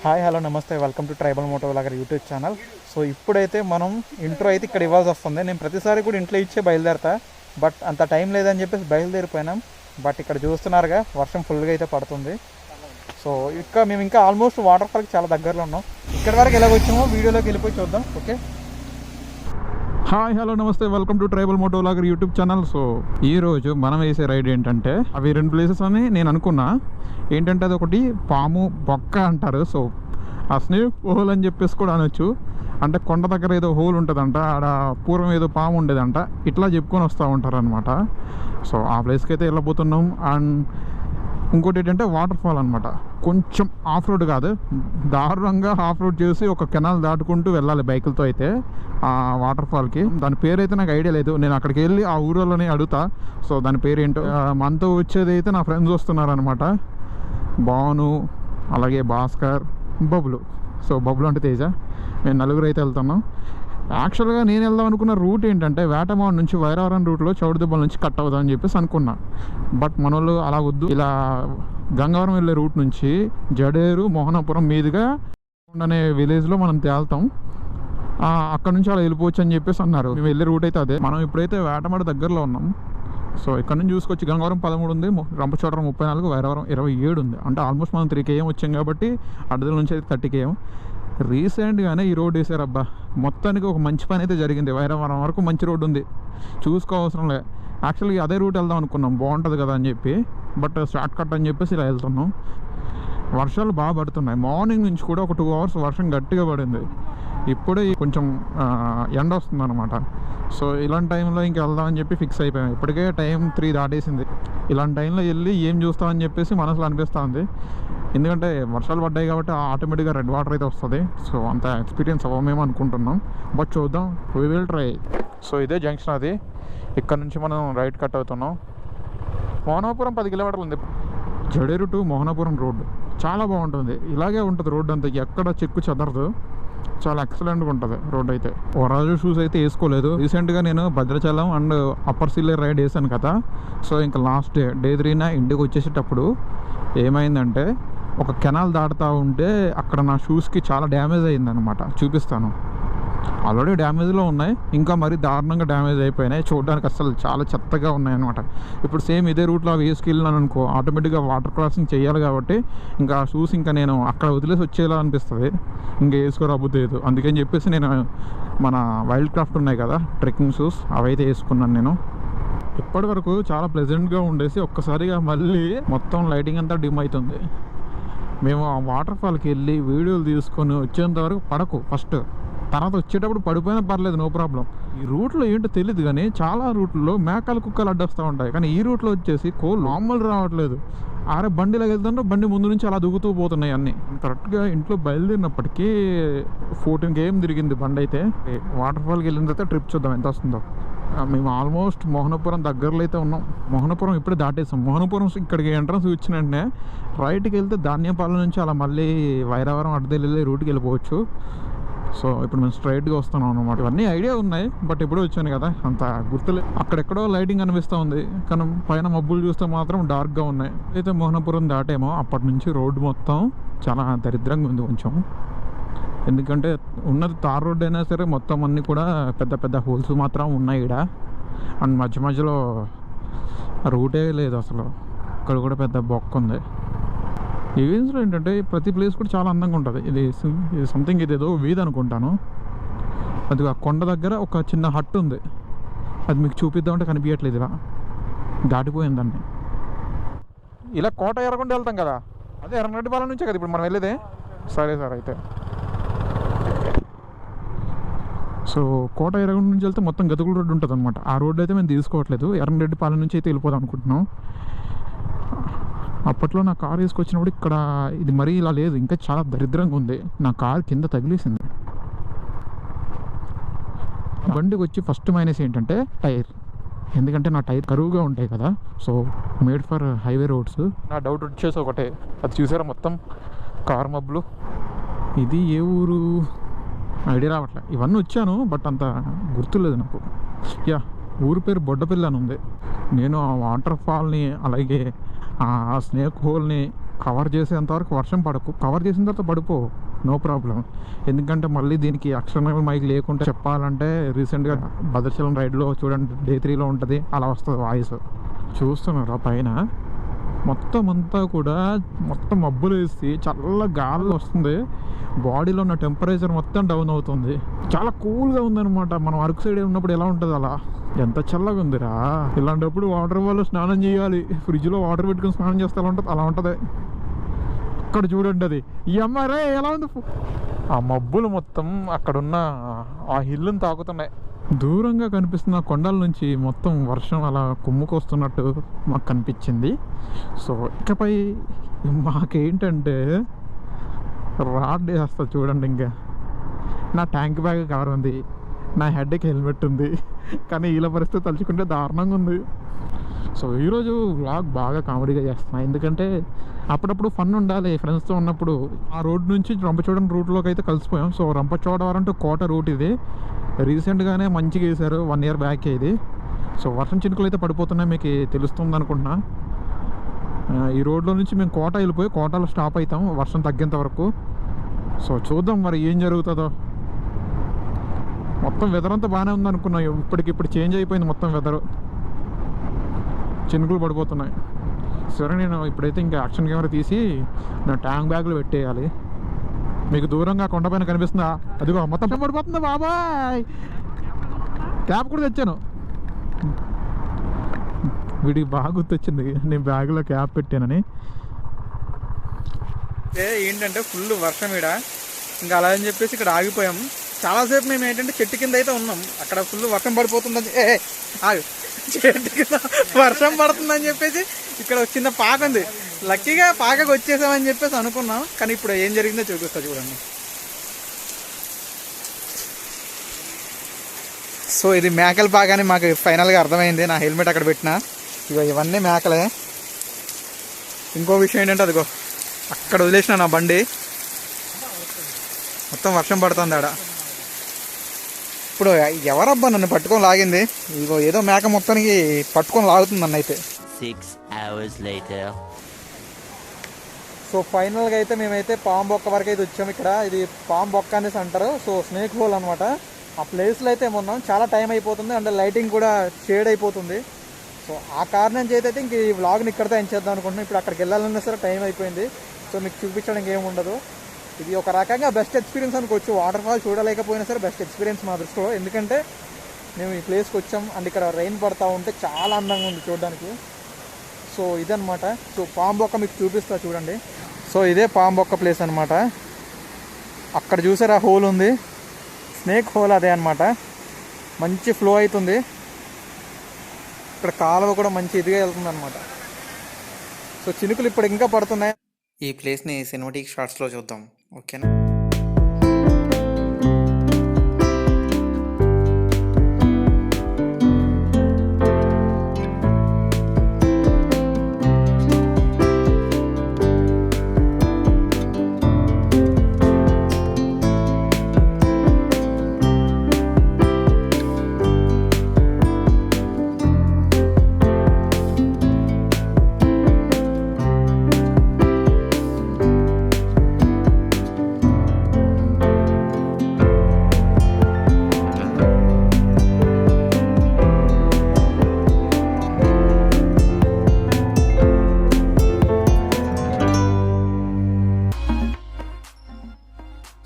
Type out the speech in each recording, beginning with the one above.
Hi hello namaste, welcome to tribal motovlogger YouTube channel. So ఇప్పుడైతే మనం intro అయితే ఇక్కడ ఇవ్వాల్సి వస్తుంది. నేను ప్రతిసారి కూడా ఇంట్లో ఇచ్చే బయలుదేరతా, బట్ అంత టైం లేదని చెప్పేసి బయలుదేరిపోయినాం. బట్ ఇక్కడ చూస్తున్నారుగా వర్షం ఫుల్గా అయితే పడుతుంది. సో మేము ఇంకా ఆల్మోస్ట్ వాటర్ ఫాల్కి చాలా దగ్గరలో ఉన్నాం. ఇక్కడ వరకు ఎలా వచ్చామో వీడియోలోకి వెళ్ళిపోయి చూద్దాం. ఓకే, hi hello namaste, welcome to tribal motovlogger YouTube channel. So ఈరోజు మనం వేసే రైడ్ ఏంటంటే అవి రెండు ప్లేసెస్ అని నేను అనుకున్నా. ఏంటంటే అది ఒకటి పాముబొక్క అంటారు. సో ఆ స్నేక్ హోల్ అని చెప్పేసి కూడా అనొచ్చు. అంటే కొండ దగ్గర ఏదో హోల్ ఉంటుందంట, ఆడ పూర్వం ఏదో పాము ఉండేదంట, ఇట్లా చెప్పుకొని వస్తూ ఉంటారు అనమాట. సో ఆ ప్లేస్కి అయితే వెళ్ళబోతున్నాం. అండ్ ఇంకోటి ఏంటంటే వాటర్ ఫాల్ అనమాట. కొంచెం ఆఫ్ రోడ్ కాదు, దారుణంగా ఆఫ్ రోడ్ చేసి ఒక కెనాల్ దాటుకుంటూ వెళ్ళాలి బైకులతో అయితే ఆ వాటర్ ఫాల్కి. దాని పేరు అయితే నాకు ఐడియా లేదు, నేను అక్కడికి వెళ్ళి ఆ ఊరోళ్ళని అడుగుతా. సో దాని పేరు ఏంటో. మనతో వచ్చేది అయితే నా ఫ్రెండ్స్ వస్తున్నారనమాట, భాను, అలాగే భాస్కర్, బబ్లు. సో బబ్లు అంటే తేజ. మేము నలుగురు అయితే వెళ్తున్నాం. యాక్చువల్గా నేను వెళ్దాం అనుకున్న రూట్ ఏంటంటే వేటమాన్ నుంచి వైరావరం రూట్లో చౌడదెబ్బల నుంచి కట్ అవుదామని చెప్పేసి అనుకున్నా. బట్ మన వాళ్ళు అలా వద్దు, ఇలా గంగవరం వెళ్ళే రూట్ నుంచి జడేరు మోహనాపురం మీదుగా అనే విలేజ్లో మనం తేల్తాం, అక్కడ నుంచి అలా వెళ్ళిపోవచ్చు అని చెప్పేసి అన్నారు. మేము వెళ్ళే రూట్ అయితే అదే. మనం ఇప్పుడైతే వేటమాడ దగ్గరలో ఉన్నాం. సో ఇక్కడ నుంచి చూసుకొచ్చి గంగవరం 13 ఉంది, రంపచోడవరం 34, వైరావరం 27 ఉంది. అంటే ఆల్మోస్ట్ మనం 3 km వచ్చాం కాబట్టి అడ్డల నుంచి అయితే 30 km. రీసెంట్గానే ఈ రోడ్ వేసారు. అబ్బా, మొత్తానికి ఒక మంచి పని అయితే జరిగింది. వైరావరం వరకు మంచి రోడ్డు ఉంది, చూసుకోవసరం లే. యాక్చువల్గా అదే రూట్ వెళ్దాం అనుకున్నాం, బాగుంటుంది కదా అని చెప్పి. బట్ షార్ట్ కట్ అని చెప్పేసి ఇలా వెళ్తున్నాం. వర్షాలు బాగా పడుతున్నాయి. మార్నింగ్ నుంచి కూడా ఒక 2 hours వర్షం గట్టిగా పడింది. ఇప్పుడే కొంచెం ఎండ వస్తుంది అనమాట. సో ఇలాంటి టైంలో ఇంక వెళ్దామని చెప్పి ఫిక్స్ అయిపోయాం. ఇప్పటికే టైం 3 దాటేసింది. ఇలాంటి టైంలో వెళ్ళి ఏం చూస్తామని చెప్పేసి మనసులో అనిపిస్తుంది. ఎందుకంటే వర్షాలు పడ్డాయి కాబట్టి ఆటోమేటిక్గా రెడ్ వాటర్ అయితే వస్తుంది. సో అంత ఎక్స్పీరియన్స్ అవ్వమేమో అనుకుంటున్నాం, బట్ చూద్దాం, వీ విల్ ట్రై. సో ఇదే జంక్షన్, అది ఇక్కడ నుంచి మనం రైట్ కట్ అవుతున్నాం. మోహనాపురం 10 kilometers ఉంది. జడేరు టు మోహనాపురం రోడ్డు చాలా బాగుంటుంది. ఇలాగే ఉంటుంది రోడ్డు అంతా, ఎక్కడ చెక్కు చెదరదు, చాలా ఎక్సలెంట్గా ఉంటుంది రోడ్ అయితే. ఓరాజు షూస్ అయితే వేసుకోలేదు. రీసెంట్గా నేను భద్రాచలం అండ్ అప్పర్ సిల్లర్ రైడ్ వేసాను కదా. సో ఇంకా లాస్ట్ డే 3 ఇంటికి వచ్చేసేటప్పుడు ఏమైందంటే ఒక కెనాల్ దాటుతూ ఉంటే అక్కడ నా షూస్కి చాలా డ్యామేజ్ అయిందనమాట. చూపిస్తాను. ఆల్రెడీ డ్యామేజ్లో ఉన్నాయి, ఇంకా మరీ దారుణంగా డ్యామేజ్ అయిపోయినాయి. చూడడానికి అసలు చాలా చెత్తగా ఉన్నాయన్నమాట. ఇప్పుడు సేమ్ ఇదే రూట్లో అవి వేసుకెళ్ళినాను అనుకో, ఆటోమేటిక్గా వాటర్ క్రాసింగ్ చేయాలి కాబట్టి ఇంకా ఆ షూస్ ఇంకా నేను అక్కడ వదిలేసి వచ్చేలా అనిపిస్తుంది, ఇంకా వేసుకోరాబోలేదు. అందుకని చెప్పేసి నేను మన వైల్డ్ క్రాఫ్ట్ ఉన్నాయి కదా ట్రెక్కింగ్ షూస్, అవైతే వేసుకున్నాను నేను. ఇప్పటి వరకు చాలా ప్లెజెంట్గా ఉండేసి ఒక్కసారిగా మళ్ళీ మొత్తం లైటింగ్ అంతా డిమ్ అవుతుంది. మేము ఆ వాటర్ ఫాల్కి వెళ్ళి వీడియోలు తీసుకొని వచ్చేంత వరకు పడకు ఫస్ట్, తర్వాత వచ్చేటప్పుడు పడిపోయినా పర్లేదు, నో ప్రాబ్లం. ఈ రూట్లో ఏంటో తెలియదు కానీ చాలా రూట్లో మేకలు కుక్కలు అడ్డొస్తూ ఉంటాయి, కానీ ఈ రూట్లో వచ్చేసి కోళ్ళు మామూలు రావట్లేదు. ఆరే బండిలో వెళ్తుంటే బండి ముందు నుంచి అలా దుగుతూ పోతున్నాయి అన్నీ. కరెక్ట్గా ఇంట్లో బయలుదేరినప్పటికీ 14 km తిరిగింది బండి అయితే. వాటర్ ఫాల్కి వెళ్ళిన తర్వాత ట్రిప్ చూద్దాం ఎంత వస్తుందో. మేము ఆల్మోస్ట్ మోహనపురం దగ్గరలో అయితే ఉన్నాం. మోహనపురం ఇప్పుడే దాటేసాం. మోహనపురం ఇక్కడికి ఎంట్రన్స్ వచ్చిన వెంటనే రైట్కి వెళ్తే ధాన్యపాలెం నుంచి అలా మళ్ళీ వైరావరం అడ్డెళ్ళి రూట్కి వెళ్ళిపోవచ్చు. సో ఇప్పుడు మేము స్ట్రైట్గా వస్తున్నాం అనమాట. ఇవన్నీ ఐడియా ఉన్నాయి, బట్ ఎప్పుడూ వచ్చాను కదా అంత గుర్తులే. అక్కడెక్కడో లైటింగ్ అనిపిస్తూ ఉంది, కానీ పైన మబ్బులు చూస్తే మాత్రం డార్క్గా ఉన్నాయి. అయితే మోహనపురం దాటేమో అప్పటి నుంచి రోడ్డు మొత్తం చాలా దరిద్రంగా ఉంది కొంచెం. ఎందుకంటే ఉన్నది తార్ రోడ్డు అయినా సరే మొత్తం అన్నీ కూడా పెద్ద పెద్ద హోల్స్ మాత్రం ఉన్నాయి ఇక్కడ. అండ్ మధ్య మధ్యలో రూటే లేదు అసలు. ఇక్కడ కూడా పెద్ద బొక్క ఉంది. ఈవెంట్స్లో ఏంటంటే ప్రతి ప్లేస్ కూడా చాలా అందంగా ఉంటుంది. ఇది సంథింగ్ ఇదేదో వీధి అనుకుంటాను. అది ఆ కొండ దగ్గర ఒక చిన్న హట్ ఉంది, అది మీకు చూపిద్దామంటే కనిపించట్లేదు. ఇలా దాటిపోయిందండి. ఇలా కోట ఎర్రగొండ వెళ్తాం కదా, అదే ఎర్రగొండపాలెం నుంచే కదా ఇప్పుడు మనం వెళ్ళేదే. సరే సార్ అయితే. సో కోట ఎర్రగొండ నుంచి వెళ్తే మొత్తం గతుకుల రోడ్డు ఉంటుంది అనమాట. ఆ రోడ్డు అయితే మేము తీసుకోవట్లేదు, ఎర్రగొండపాలెం నుంచి అయితే వెళ్ళిపోదాం అనుకుంటున్నాం. అప్పట్లో నా కార్ వేసుకొచ్చినప్పుడు ఇక్కడ ఇది మరీ ఇలా లేదు, ఇంకా చాలా దరిద్రంగా ఉంది. నా కార్ కింద తగిలేసింది. బండికి వచ్చి ఫస్ట్ మైనస్ ఏంటంటే టైర్, ఎందుకంటే నా టైర్ కరువుగా ఉంటాయి కదా. So made for highway roads. నా డౌట్ వచ్చేసి ఒకటే, అది చూసారా మొత్తం కార్ మబ్బులు. ఇది ఏ ఊరు ఐడియా రావట్లే. ఇవన్నీ వచ్చాను బట్ అంత గుర్తులేదు నాకు. యా, ఊరి పేరు బొడ్డపల్లి అని ఉంది. నేను ఆ వాటర్ ఫాల్ని అలాగే ఆ స్నేక్ హోల్ని కవర్ చేసేంతవరకు వర్షం పడకు, కవర్ చేసిన తర్వాత పడిపో, నో ప్రాబ్లం. ఎందుకంటే మళ్ళీ దీనికి ఎక్స్టర్నల్ మైక్ లేకుండా చెప్పాలంటే రీసెంట్గా భద్రాచలం రైడ్లో చూడండి డే 3లో ఉంటుంది, అలా వస్తుంది వాయిస్. చూస్తున్నారా పైన మొత్తం అంతా కూడా మొత్తం మబ్బులు వేసి చల్ల గాలి వస్తుంది, బాడీలో ఉన్న టెంపరేచర్ మొత్తం డౌన్ అవుతుంది. చాలా కూల్గా ఉందన్నమాట. మనం అరకు సైడ్ ఉన్నప్పుడు ఎలా ఉంటుంది అలా, ఎంత చల్లగా ఉందిరా. ఇలాంటప్పుడు వాటర్ వాళ్ళు స్నానం చేయాలి, ఫ్రిడ్జ్లో వాటర్ పెట్టుకుని స్నానం చేస్తే ఎలా ఉంటుంది అలా ఉంటుంది. అక్కడ చూడండి అది ఈ అమ్మారే ఎలా ఉంది, ఆ మబ్బులు మొత్తం అక్కడున్న ఆ హిల్లుని తాకుతున్నాయి. దూరంగా కనిపిస్తున్న కొండల నుంచి మొత్తం వర్షం అలా కుమ్ముకొస్తున్నట్టు మాకు కనిపించింది. సో ఇకపై మాకేంటంటే రాడ్ వేస్తా చూడండి. ఇంకా నా ట్యాంక్ బ్యాగ్ కవర్ ఉంది, నా హెడ్కి హెల్మెట్ ఉంది, కానీ ఇలా పరిస్థితి తలుచుకుంటే దారుణంగా ఉంది. సో ఈరోజు వ్లాగ్ బాగా కామెడీగా చేస్తున్నా, ఎందుకంటే అప్పుడప్పుడు ఫన్ ఉండాలి ఫ్రెండ్స్తో ఉన్నప్పుడు. ఆ రోడ్ నుంచి రంపచోడవరం రూట్లోకి అయితే కలిసిపోయాం. So Rampachodavaram to Kota route ఇది. రీసెంట్గానే మంచిగా వేశారు, 1 year బ్యాక్ ఇది. సో వర్షం చినుకులు అయితే పడిపోతున్నాయి, మీకు తెలుస్తుంది అనుకుంటున్నా. ఈ రోడ్లో నుంచి మేము కోట వెళ్ళిపోయి కోటలో స్టాప్ అవుతాం వర్షం తగ్గేంత వరకు. సో చూద్దాం మరి ఏం జరుగుతుందో. మొత్తం వెదర్ అంతా బాగానే ఉంది అనుకున్నాం, ఇప్పటికిప్పుడు చేంజ్ అయిపోయింది మొత్తం వెదరు, చినుకులు పడిపోతున్నాయి. సరే నేను ఇప్పుడైతే ఇంకా యాక్షన్ కెమెరా తీసి నా ట్యాంక్ బ్యాగ్లో పెట్టేయాలి. మీకు దూరంగా కొండపైన కనిపిస్తుందా, అదిగో మొత్తం పడిపోతుందా బాబాయ్. క్యాప్ కూడా తెచ్చాను, వీడికి బాగా గుర్తొచ్చింది నేను బ్యాగ్లో క్యాప్ పెట్టానని. ఏంటంటే ఫుల్ వర్షం ఈడ, ఇంకా అలా అని చెప్పేసి ఇక్కడ ఆగిపోయాం. చాలాసేపు మేము ఏంటంటే చెట్టు కింద అయితే ఉన్నాం, అక్కడ ఫుల్ వర్షం పడిపోతుందని చెట్టు కింద వర్షం పడుతుందని చెప్పేసి ఇక్కడ చిన్న పాక ఉంది, లక్కీగా పాకకు వచ్చేసామని చెప్పేసి అనుకున్నాం. కానీ ఇప్పుడు ఏం జరిగిందో చూపిస్తా చూడండి. సో ఇది మేకల పాక అని మాకు ఫైనల్గా అర్థమైంది, నా హెల్మెట్ అక్కడ పెట్టినా. ఇవన్నీ మేకలే. ఇంకో విషయం ఏంటంటే అదిగో అక్కడ వదిలేసిన నా బండి, మొత్తం వర్షం పడుతుంది ఆడ. ఇప్పుడు ఎవరబ్బా నన్ను పట్టుకొని లాగింది, ఇగో ఏదో మేక మొత్తానికి పట్టుకొని లాగుతుంది నన్ను అయితే. 6 hours later. సో ఫైనల్గా అయితే మేమైతే పాంబొక్క వరకు అయితే వచ్చాము. ఇక్కడ ఇది పాంబొక్క అనేసి అంటారు. సో స్నేక్ హోల్ అనమాట. ఆ ప్లేస్లో అయితే ఉన్నాం, చాలా టైం అయిపోతుంది, అంటే లైటింగ్ కూడా షేడ్ అయిపోతుంది. సో ఆ కారణం చేత అయితే ఇంక ఈ వ్లాగ్ని ఇక్కడితో ఎండ్ చేద్దాం అనుకుంటున్నాం. ఇప్పుడు అక్కడికి వెళ్ళాలన్నా సరే టైం అయిపోయింది, సో మీకు చూపించడానికి ఏమి ఉండదు. ఇది ఒక రకంగా బెస్ట్ ఎక్స్పీరియన్స్ అనుకోవచ్చు. వాటర్ ఫాల్ చూడలేకపోయినా సరే బెస్ట్ ఎక్స్పీరియన్స్ మా దృష్టిలో, ఎందుకంటే మేము ఈ ప్లేస్కి వచ్చాం అండ్ ఇక్కడ రెయిన్ పడతా ఉంటే చాలా అందంగా ఉంది చూడడానికి. సో ఇదనమాట. సో పాంబొక్క మీకు చూపిస్తా చూడండి. సో ఇదే పాంబొక్క ప్లేస్ అనమాట. అక్కడ చూసారా హోల్ ఉంది, స్నేక్ హోల్ అదే అనమాట. మంచి ఫ్లో అవుతుంది, ఇక్కడ కాలువ కూడా మంచి ఇదిగా వెళ్తుంది అనమాట. సో చినుకులు ఇప్పుడు ఇంకా పడుతున్నాయి. ఈ ప్లేస్ని సినిమాటిక్ షార్ట్స్లో చూద్దాం, ఓకేనా.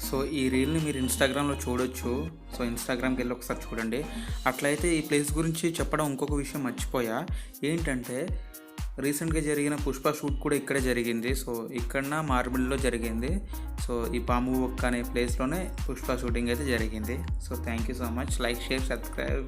సో ఈ రీల్ని మీరు ఇన్స్టాగ్రామ్లో చూడొచ్చు. సో ఇన్స్టాగ్రామ్కి వెళ్ళి ఒకసారి చూడండి. అట్లయితే ఈ ప్లేస్ గురించి చెప్పడం ఇంకొక విషయం మర్చిపోయా. ఏంటంటే రీసెంట్గా జరిగిన పుష్ప షూట్ కూడా ఇక్కడే జరిగింది. సో ఇక్కడ మార్బుల్లో జరిగింది. సో ఈ పాముబొక్క అనే ప్లేస్లోనే పుష్ప షూటింగ్ అయితే జరిగింది. So thank you so much. Like, share, subscribe.